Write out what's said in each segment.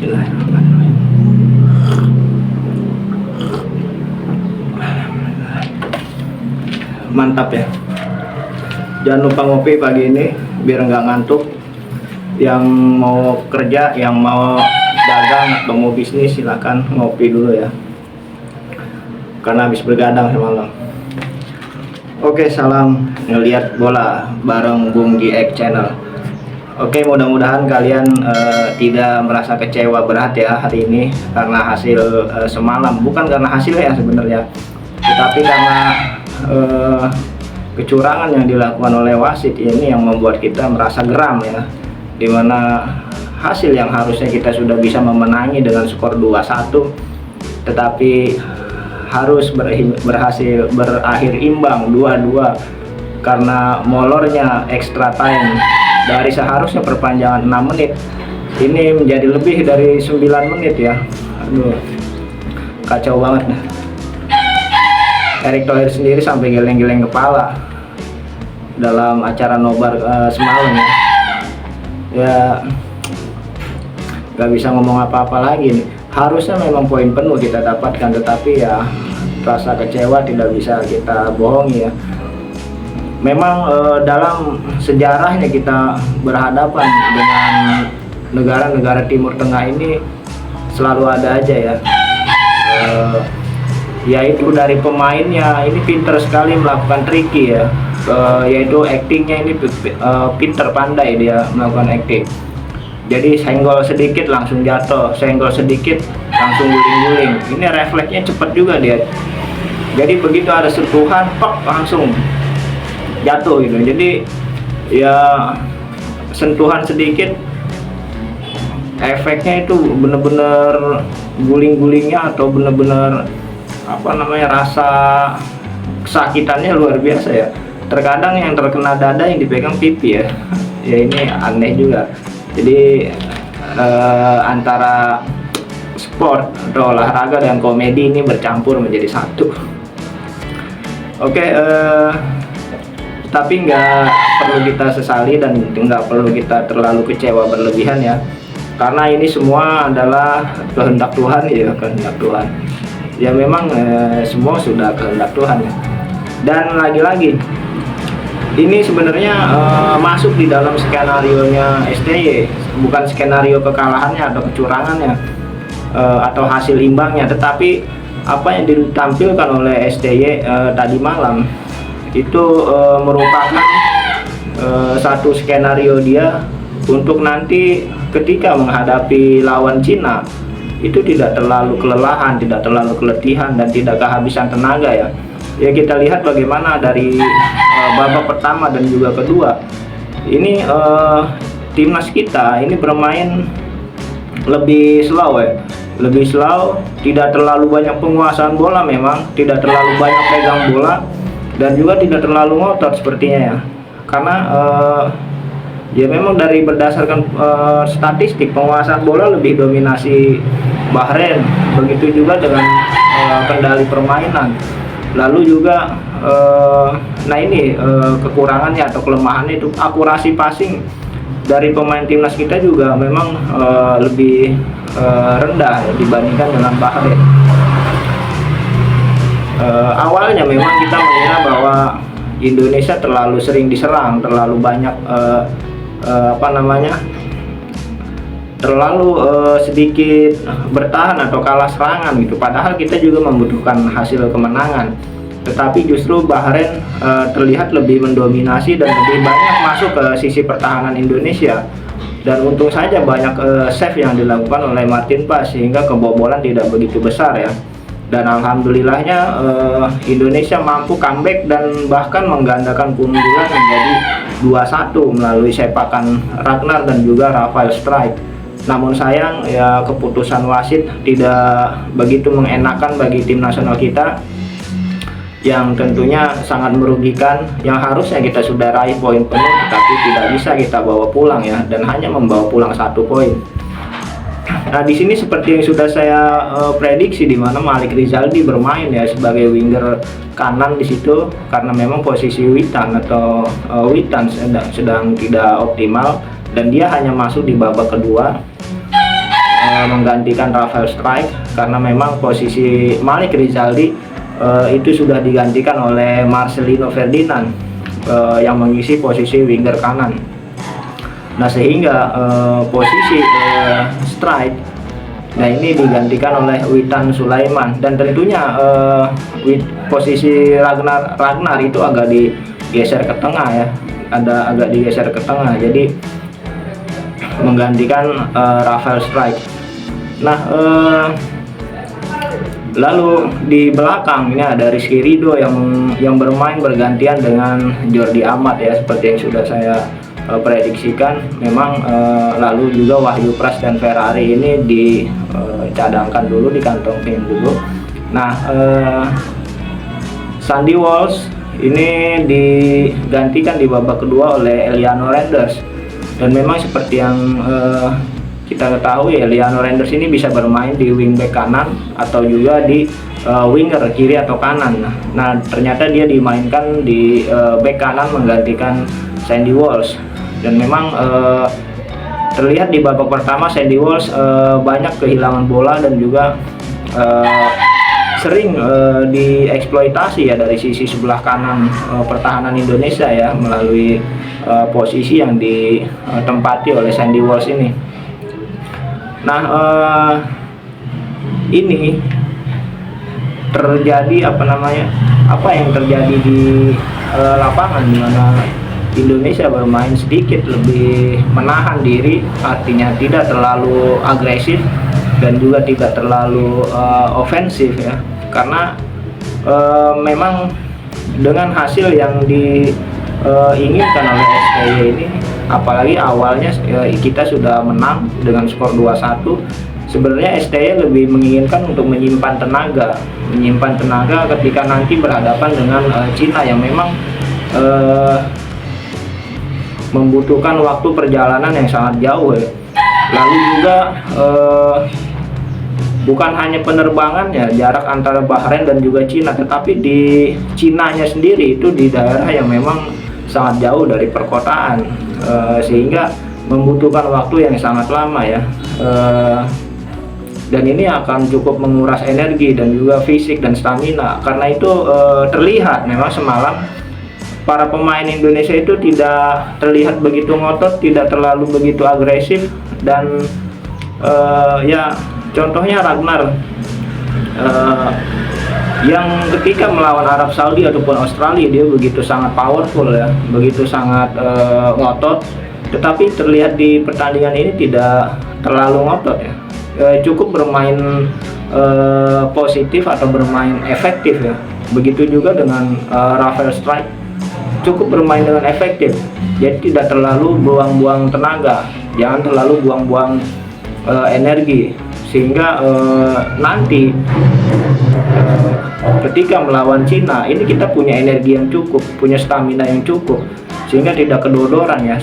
Bismillahirrahmanirrahim. Mantap ya. Jangan lupa ngopi pagi ini biar nggak ngantuk. Yang mau kerja, yang mau dagang atau mau bisnis silakan ngopi dulu ya. Karena habis bergadang semalam. Oke, salam ngelihat bola bareng Bung GX Channel. Oke, mudah-mudahan kalian tidak merasa kecewa berat ya hari ini karena hasil semalam. Bukan karena hasilnya sebenarnya, tetapi karena kecurangan yang dilakukan oleh wasit ini yang membuat kita merasa geram ya. Dimana hasil yang harusnya kita sudah bisa memenangi dengan skor 2-1, tetapi harus berhasil berakhir imbang 2-2 karena molornya extra time. Dari seharusnya perpanjangan 6 menit ini menjadi lebih dari 9 menit ya. Aduh, kacau banget. Erick Thohir sendiri sampai geleng-geleng kepala dalam acara nobar semalam ya. Ya gak bisa ngomong apa-apa lagi nih. Harusnya memang poin penuh kita dapatkan, tetapi ya rasa kecewa tidak bisa kita bohongi ya. Memang dalam sejarahnya kita berhadapan dengan negara-negara Timur Tengah ini selalu ada aja ya. Yaitu dari pemainnya ini pinter sekali melakukan tricky ya. Yaitu actingnya ini pinter, pandai dia melakukan acting. Jadi senggol sedikit langsung jatuh, senggol sedikit langsung guling-guling. Ini refleksnya cepat juga dia. Jadi begitu ada sentuhan, pok langsung jatuh gitu. Jadi ya sentuhan sedikit efeknya itu bener-bener guling-gulingnya atau bener-bener apa namanya, rasa kesakitannya luar biasa ya. Terkadang yang terkena dada yang dipegang pipi ya. Ya ini aneh juga. Jadi antara sport atau olahraga dan komedi ini bercampur menjadi satu. Oke, tapi nggak perlu kita sesali dan nggak perlu kita terlalu kecewa berlebihan ya, karena ini semua adalah kehendak Tuhan ya, kehendak Tuhan ya. Memang semua sudah kehendak Tuhan ya. Dan lagi-lagi ini sebenarnya masuk di dalam skenario-nya STY, bukan skenario kekalahannya atau kecurangannya atau hasil imbangnya, tetapi apa yang ditampilkan oleh STY tadi malam itu merupakan satu skenario dia untuk nanti ketika menghadapi lawan Cina itu tidak terlalu kelelahan, tidak terlalu keletihan, dan tidak kehabisan tenaga ya. Ya kita lihat bagaimana dari babak pertama dan juga kedua ini timnas kita ini bermain lebih slow ya, lebih slow, tidak terlalu banyak penguasaan bola, memang tidak terlalu banyak pegang bola, dan juga tidak terlalu ngotot sepertinya ya. Karena ya memang dari berdasarkan statistik penguasaan bola lebih dominasi Bahrain, begitu juga dengan kendali permainan. Lalu juga nah ini kekurangannya atau kelemahannya itu akurasi passing dari pemain timnas kita juga memang lebih rendah ya, dibandingkan dengan Bahrain. Awalnya memang kita mengira bahwa Indonesia terlalu sering diserang, terlalu banyak terlalu sedikit bertahan atau kalah serangan gitu. Padahal kita juga membutuhkan hasil kemenangan, tetapi justru Bahrain terlihat lebih mendominasi dan lebih banyak masuk ke sisi pertahanan Indonesia. Dan untung saja banyak save yang dilakukan oleh Martin Paes sehingga kebobolan tidak begitu besar ya. Dan alhamdulillahnya Indonesia mampu comeback dan bahkan menggandakan keunggulan menjadi 2-1 melalui sepakan Ragnar dan juga Rafael Strike. Namun sayang ya, keputusan wasit tidak begitu mengenakan bagi tim nasional kita, yang tentunya sangat merugikan. Yang harusnya kita sudah raih poin penuh, tapi tidak bisa kita bawa pulang ya, dan hanya membawa pulang 1 poin. Nah di sini seperti yang sudah saya prediksi, di mana Malik Rizaldi bermain ya sebagai winger kanan di situ, karena memang posisi Witan atau Witan sedang tidak optimal dan dia hanya masuk di babak kedua. menggantikan Rafael Strijk, karena memang posisi Malik Rizaldi itu sudah digantikan oleh Marcelino Ferdinand yang mengisi posisi winger kanan. Nah, sehingga posisi Strijk, nah ini digantikan oleh Witan Sulaiman, dan tentunya posisi Ragnar itu agak digeser ke tengah ya, agak digeser ke tengah, jadi menggantikan Rafael Strijk. Nah, lalu di belakang ini ada Rizky Ridho yang bermain bergantian dengan Jordi Amat ya, seperti yang sudah saya prediksikan. Memang lalu juga Wahyu Pras dan Ferrari ini dicadangkan dulu, dikantongin dulu. Nah, Sandy Walsh ini digantikan di babak kedua oleh Eliano Renders, dan memang seperti yang kita ketahui, Eliano Renders ini bisa bermain di wingback kanan atau juga di winger kiri atau kanan. Nah, ternyata dia dimainkan di back kanan menggantikan Sandy Walsh, dan memang terlihat di babak pertama Sandy Walsh banyak kehilangan bola dan juga sering dieksploitasi ya dari sisi sebelah kanan pertahanan Indonesia ya, melalui posisi yang ditempati oleh Sandy Walsh ini. Nah, ini terjadi apa yang terjadi di lapangan, di mana Indonesia bermain sedikit lebih menahan diri, artinya tidak terlalu agresif dan juga tidak terlalu ofensif ya, karena memang dengan hasil yang diinginkan oleh STY ini, apalagi awalnya kita sudah menang dengan skor 2-1, sebenarnya STY lebih menginginkan untuk menyimpan tenaga ketika nanti berhadapan dengan Cina yang memang membutuhkan waktu perjalanan yang sangat jauh ya. Lalu juga bukan hanya penerbangan ya, jarak antara Bahrain dan juga Cina, tetapi di Cinanya sendiri itu di daerah yang memang sangat jauh dari perkotaan, sehingga membutuhkan waktu yang sangat lama ya, dan ini akan cukup menguras energi dan juga fisik dan stamina. Karena itu terlihat memang semalam para pemain Indonesia itu tidak terlihat begitu ngotot, tidak terlalu begitu agresif, dan ya contohnya Ragnar yang ketika melawan Arab Saudi ataupun Australia dia begitu sangat powerful ya, begitu sangat ngotot, tetapi terlihat di pertandingan ini tidak terlalu ngotot ya, cukup bermain positif atau bermain efektif ya. Begitu juga dengan Rafael Strijk, cukup bermain dengan efektif, jadi tidak terlalu buang-buang tenaga, jangan terlalu buang-buang energi, sehingga nanti ketika melawan Cina ini kita punya energi yang cukup, punya stamina yang cukup, sehingga tidak kedodoran ya.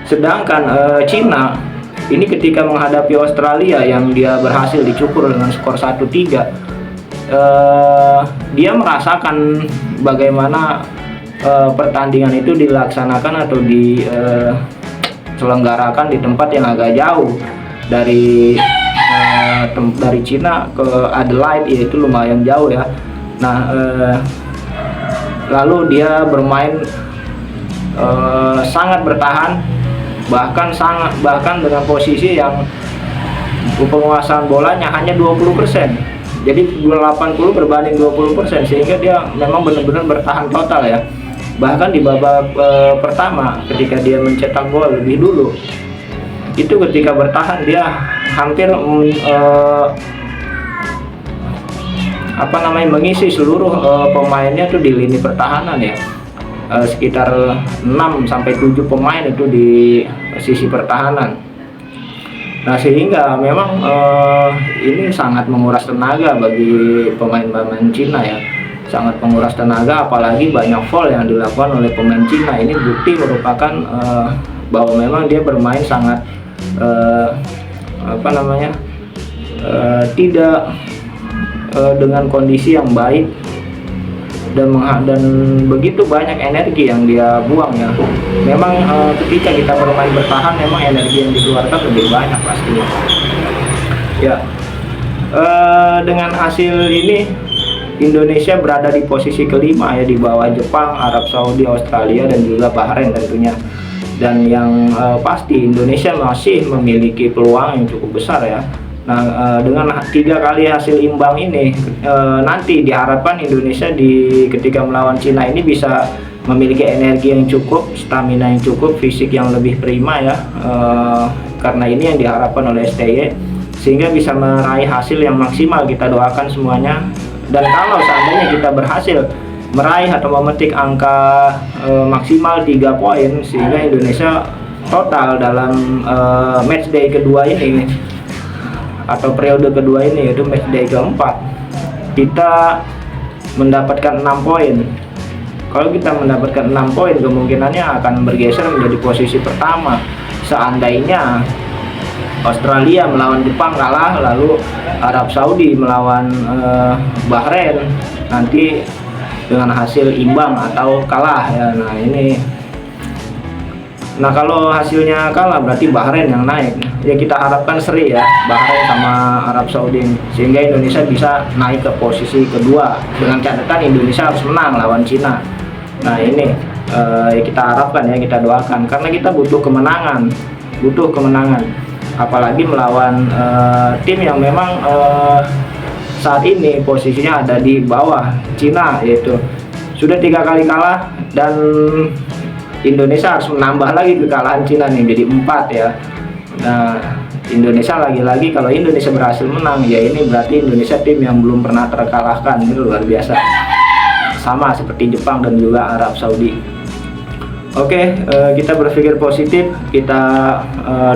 Sedangkan Cina ini ketika menghadapi Australia yang dia berhasil dicukur dengan skor 1-3, dia merasakan bagaimana pertandingan itu dilaksanakan atau diselenggarakan di tempat yang agak jauh dari Cina ke Adelaide, yaitu lumayan jauh ya. Nah, lalu dia bermain sangat bertahan, bahkan dengan posisi yang penguasaan bolanya hanya 20%. Jadi 80 berbanding 20%, sehingga dia memang benar-benar bertahan total ya. Bahkan di babak pertama ketika dia mencetak gol lebih dulu, itu ketika bertahan dia hampir mengisi seluruh pemainnya tuh di lini pertahanan ya, sekitar 6-7 pemain itu di sisi pertahanan. Nah, sehingga memang ini sangat menguras tenaga bagi pemain-pemain Cina ya, sangat menguras tenaga, apalagi banyak foul yang dilakukan oleh pemain Cina. Ini bukti merupakan bahwa memang dia bermain sangat tidak dengan kondisi yang baik dan begitu banyak energi yang dia buang ya. Memang ketika kita bermain bertahan, memang energi yang dikeluarkan lebih banyak pastinya. Ya, dengan hasil ini Indonesia berada di posisi kelima ya, di bawah Jepang, Arab Saudi, Australia, dan juga Bahrain tentunya. Dan yang pasti Indonesia masih memiliki peluang yang cukup besar ya. Nah, dengan 3 kali hasil imbang ini, nanti diharapkan Indonesia ketika melawan Cina ini bisa memiliki energi yang cukup, stamina yang cukup, fisik yang lebih prima ya. Karena ini yang diharapkan oleh STY, sehingga bisa meraih hasil yang maksimal. Kita doakan semuanya. Dan kalau seandainya kita berhasil meraih atau memetik angka maksimal 3 poin, sehingga Indonesia total dalam matchday kedua ini atau periode kedua ini, yaitu matchday keempat, kita mendapatkan 6 poin. Kalau kita mendapatkan 6 poin, kemungkinannya akan bergeser menjadi posisi pertama. Seandainya Australia melawan Jepang kalah, lalu Arab Saudi melawan Bahrain nanti dengan hasil imbang atau kalah ya. Nah kalau hasilnya kalah berarti Bahrain yang naik ya. Kita harapkan seri ya, Bahrain sama Arab Saudi, sehingga Indonesia bisa naik ke posisi kedua, dengan catatan Indonesia harus menang lawan Cina. Nah ini kita harapkan ya, kita doakan, karena kita butuh kemenangan, apalagi melawan tim yang memang saat ini posisinya ada di bawah Cina, yaitu sudah 3 kali kalah, dan Indonesia harus menambah lagi kekalahan Cina nih, jadi 4 ya. Nah Indonesia lagi-lagi, kalau Indonesia berhasil menang ya, ini berarti Indonesia tim yang belum pernah terkalahkan. Ini luar biasa, sama seperti Jepang dan juga Arab Saudi. Oke, kita berpikir positif, kita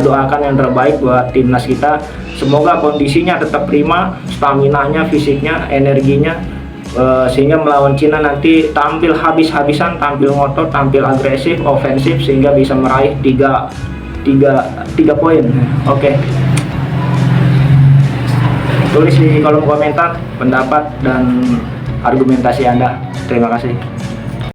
doakan yang terbaik buat timnas kita. Semoga kondisinya tetap prima, staminanya, fisiknya, energinya, sehingga melawan Cina nanti tampil habis-habisan, tampil ngotot, tampil agresif, ofensif, sehingga bisa meraih 3 poin. Oke. Tulis di kolom komentar pendapat dan argumentasi Anda. Terima kasih.